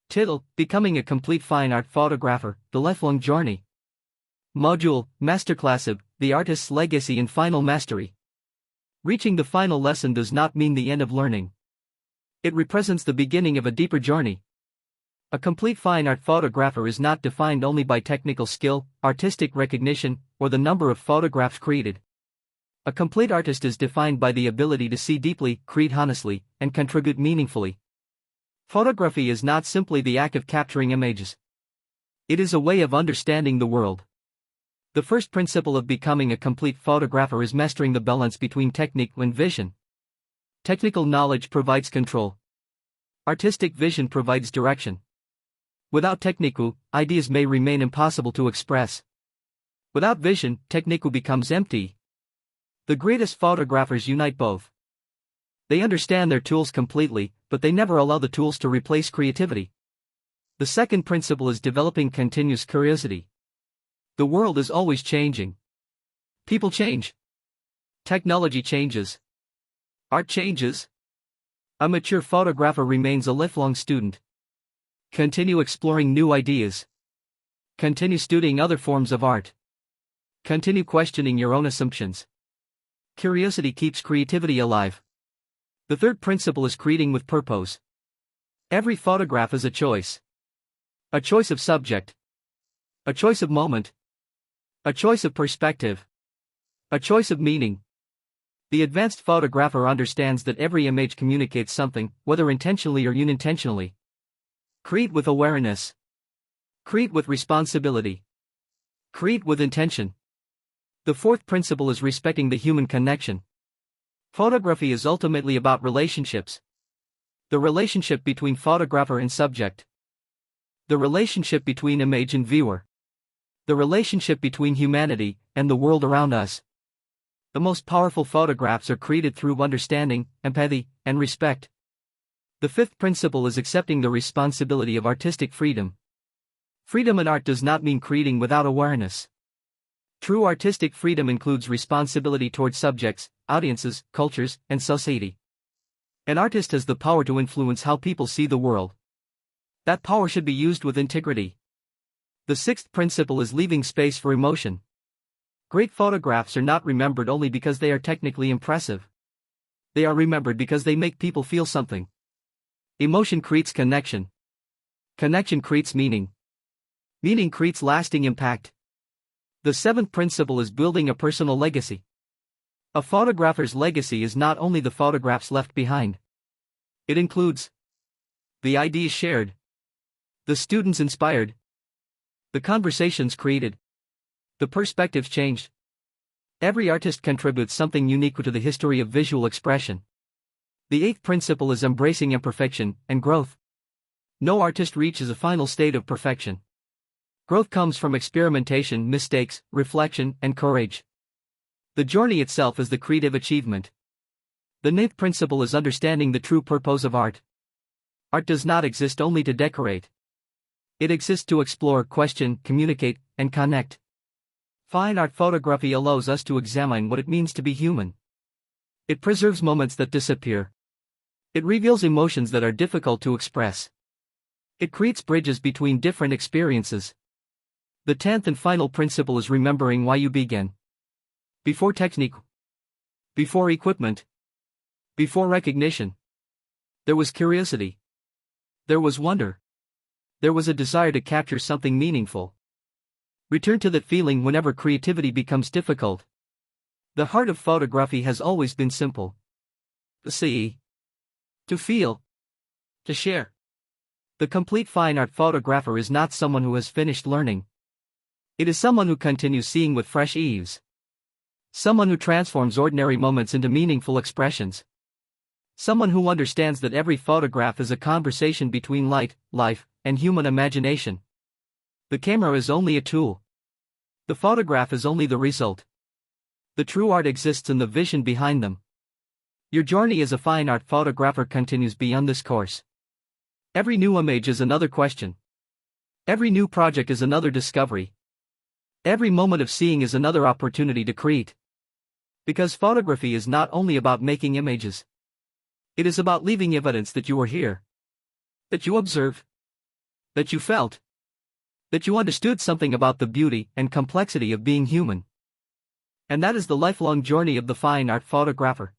Title: Becoming a Complete Fine Art Photographer, The Lifelong Journey. Module: Masterclass of The Artist's Legacy and Final Mastery. Reaching the final lesson does not mean the end of learning. It represents the beginning of a deeper journey. A complete fine art photographer is not defined only by technical skill, artistic recognition, or the number of photographs created. A complete artist is defined by the ability to see deeply, create honestly, and contribute meaningfully. Photography is not simply the act of capturing images. It is a way of understanding the world. The first principle of becoming a complete photographer is mastering the balance between technique and vision. Technical knowledge provides control. Artistic vision provides direction. Without technique, ideas may remain impossible to express. Without vision, technique becomes empty. The greatest photographers unite both. They understand their tools completely, but they never allow the tools to replace creativity. The second principle is developing continuous curiosity. The world is always changing. People change. Technology changes. Art changes. A mature photographer remains a lifelong student. Continue exploring new ideas. Continue studying other forms of art. Continue questioning your own assumptions. Curiosity keeps creativity alive. The third principle is creating with purpose. Every photograph is a choice. A choice of subject. A choice of moment. A choice of perspective. A choice of meaning. The advanced photographer understands that every image communicates something, whether intentionally or unintentionally. Create with awareness. Create with responsibility. Create with intention. The fourth principle is respecting the human connection. Photography is ultimately about relationships. The relationship between photographer and subject. The relationship between image and viewer. The relationship between humanity and the world around us. The most powerful photographs are created through understanding, empathy, and respect. The fifth principle is accepting the responsibility of artistic freedom. Freedom in art does not mean creating without awareness. True artistic freedom includes responsibility towards subjects, audiences, cultures, and society. An artist has the power to influence how people see the world. That power should be used with integrity. The sixth principle is leaving space for emotion. Great photographs are not remembered only because they are technically impressive. They are remembered because they make people feel something. Emotion creates connection. Connection creates meaning. Meaning creates lasting impact. The seventh principle is building a personal legacy. A photographer's legacy is not only the photographs left behind. It includes the ideas shared, the students inspired, the conversations created, the perspectives changed. Every artist contributes something unique to the history of visual expression. The eighth principle is embracing imperfection and growth. No artist reaches a final state of perfection. Growth comes from experimentation, mistakes, reflection, and courage. The journey itself is the creative achievement. The ninth principle is understanding the true purpose of art. Art does not exist only to decorate. It exists to explore, question, communicate, and connect. Fine art photography allows us to examine what it means to be human. It preserves moments that disappear. It reveals emotions that are difficult to express. It creates bridges between different experiences. The 10th and final principle is remembering why you began. Before technique, before equipment, before recognition, there was curiosity. There was wonder. There was a desire to capture something meaningful. Return to that feeling whenever creativity becomes difficult. The heart of photography has always been simple. To see, to feel, to share. The complete fine art photographer is not someone who has finished learning. It is someone who continues seeing with fresh ease. Someone who transforms ordinary moments into meaningful expressions. Someone who understands that every photograph is a conversation between light, life, and human imagination. The camera is only a tool. The photograph is only the result. The true art exists in the vision behind them. Your journey as a fine art photographer continues beyond this course. Every new image is another question. Every new project is another discovery. Every moment of seeing is another opportunity to create. Because photography is not only about making images. It is about leaving evidence that you are here. That you observe. that you felt, that you understood something about the beauty and complexity of being human. And that is the lifelong journey of the fine art photographer.